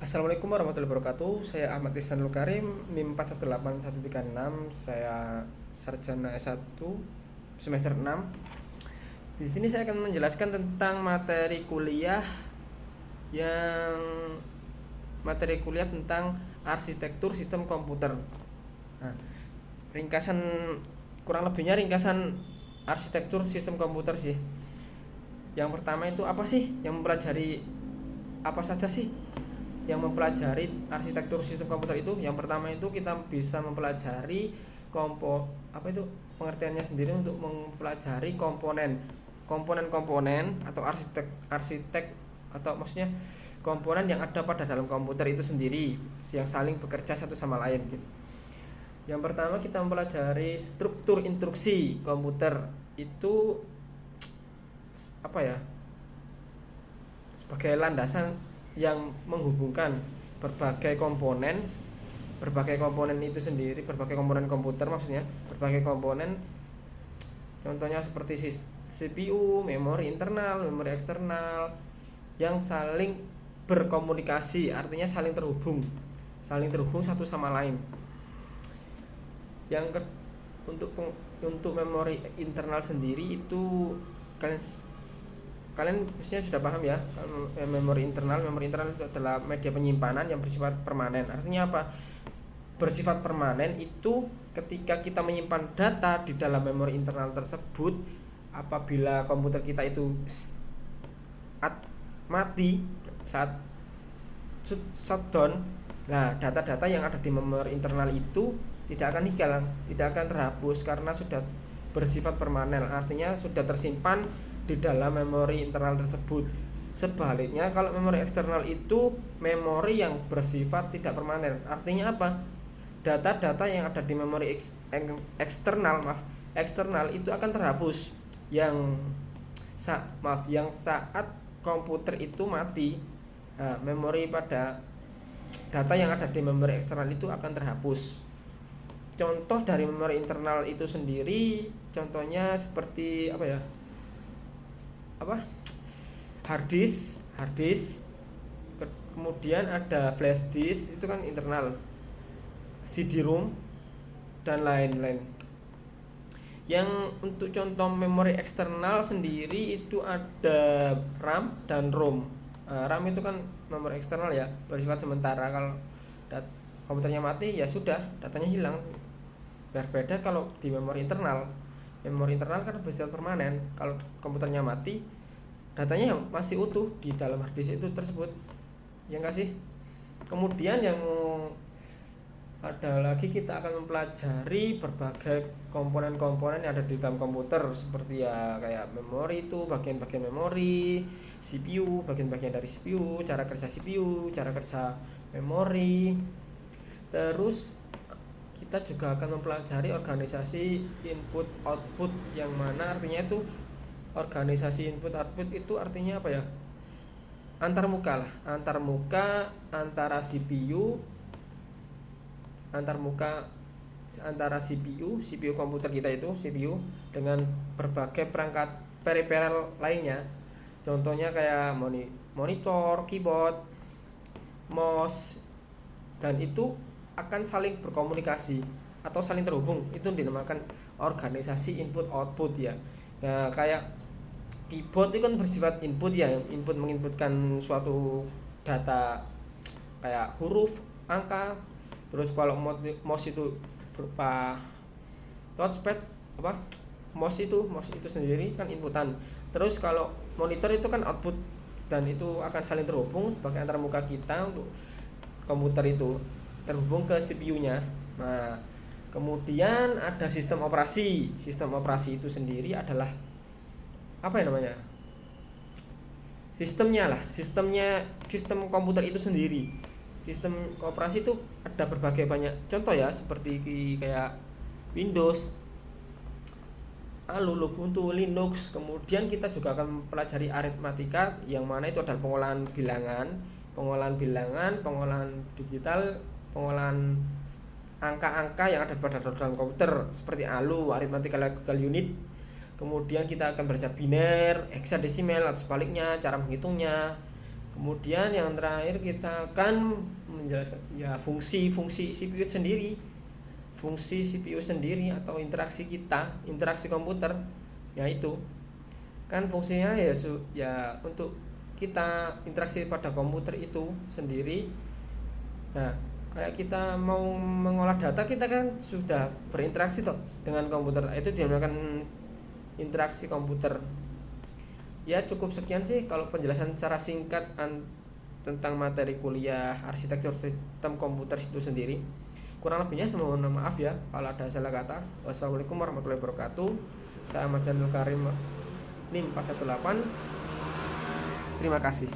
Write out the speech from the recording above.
Assalamualaikum warahmatullahi wabarakatuh. Saya Ahmad Ihsanul Karim, NIM 418136. Saya sarjana S1 semester 6. Di sini saya akan menjelaskan tentang yang materi kuliah tentang arsitektur sistem komputer. Nah, ringkasan kurang lebihnya ringkasan arsitektur sistem komputer sih. Yang pertama itu apa sih? Yang mempelajari apa saja sih yang mempelajari arsitektur sistem komputer itu? Yang pertama itu kita bisa mempelajari apa itu pengertiannya sendiri untuk mempelajari komponen atau arsitek atau maksudnya komponen yang ada pada dalam komputer itu sendiri yang saling bekerja satu sama lain gitu. Yang pertama kita mempelajari struktur instruksi komputer itu apa ya? Sebagai landasan yang menghubungkan berbagai komponen itu sendiri, berbagai komponen komputer maksudnya, berbagai komponen, contohnya seperti CPU, memori internal, memori eksternal yang saling berkomunikasi, artinya saling terhubung satu sama lain. Untuk memori internal sendiri itu kalian pastinya sudah paham ya. Memori internal itu adalah media penyimpanan yang bersifat permanen. Artinya apa? Bersifat permanen itu ketika kita menyimpan data di dalam memori internal tersebut, apabila komputer kita itu mati saat shutdown, nah data-data yang ada di memori internal itu tidak akan hilang, tidak akan terhapus karena sudah bersifat permanen, artinya sudah tersimpan di dalam memori internal tersebut. Sebaliknya kalau memori eksternal itu memori yang bersifat tidak permanen. Artinya apa? Data-data yang ada di memori eksternal itu akan terhapus yang saat komputer itu mati. Nah, memori pada data yang ada di memori eksternal itu akan terhapus. Contoh dari memori internal itu sendiri, contohnya seperti apa ya? Hard disk, kemudian ada flash disk itu kan internal, CD-ROM dan lain-lain. Yang untuk contoh memori eksternal sendiri itu ada RAM dan ROM. RAM itu kan memori eksternal ya, bersifat sementara. Kalau komputernya mati ya sudah, datanya hilang. Berbeda kalau di memori internal kan bersifat permanen. Kalau komputernya mati, datanya masih utuh di dalam hard disk itu tersebut, ya enggak sih? Kemudian yang ada lagi, kita akan mempelajari berbagai komponen-komponen yang ada di dalam komputer, seperti ya kayak memori itu bagian-bagian memori, CPU bagian-bagian dari CPU, cara kerja CPU, cara kerja memori. Terus kita juga akan mempelajari organisasi input output, yang mana artinya itu organisasi input output itu artinya apa ya? Antarmuka antara CPU komputer kita itu CPU dengan berbagai perangkat peripheral lainnya. Contohnya kayak monitor, keyboard, mouse, dan itu akan saling berkomunikasi atau saling terhubung. Itu dinamakan organisasi input output ya. Nah, kayak keyboard itu kan bersifat input ya, input menginputkan suatu data kayak huruf, angka. Terus kalau mouse itu berupa touchpad, mouse itu sendiri kan inputan. Terus kalau monitor itu kan output, dan itu akan saling terhubung sebagai antarmuka kita untuk komputer itu terhubung ke CPU-nya. Nah, kemudian ada sistem operasi. Sistem operasi itu sendiri adalah apa ya namanya? Sistem komputer itu sendiri. Sistem operasi itu ada berbagai banyak contoh ya, seperti kayak Windows, Ubuntu, Linux. Kemudian kita juga akan pelajari aritmatika, yang mana itu adalah pengolahan bilangan, pengolahan digital, pengolahan angka-angka yang ada pada dalam komputer, seperti arithmetical logical unit. Kemudian kita akan belajar biner, hexadesimal atau sebaliknya, cara menghitungnya. Kemudian yang terakhir kita akan menjelaskan ya fungsi CPU sendiri. Fungsi CPU sendiri atau interaksi komputer, yaitu kan fungsinya ya untuk kita interaksi pada komputer itu sendiri. Nah, kayak kita mau mengolah data, kita kan sudah berinteraksi toh dengan komputer, itu dinamakan interaksi komputer. Ya cukup sekian sih kalau penjelasan secara singkat tentang materi kuliah arsitektur sistem komputer itu sendiri. Kurang lebihnya mohon maaf ya kalau ada salah kata. Wassalamualaikum warahmatullahi wabarakatuh. Saya Ahmad Zanul Karim, NIM 418. Terima kasih.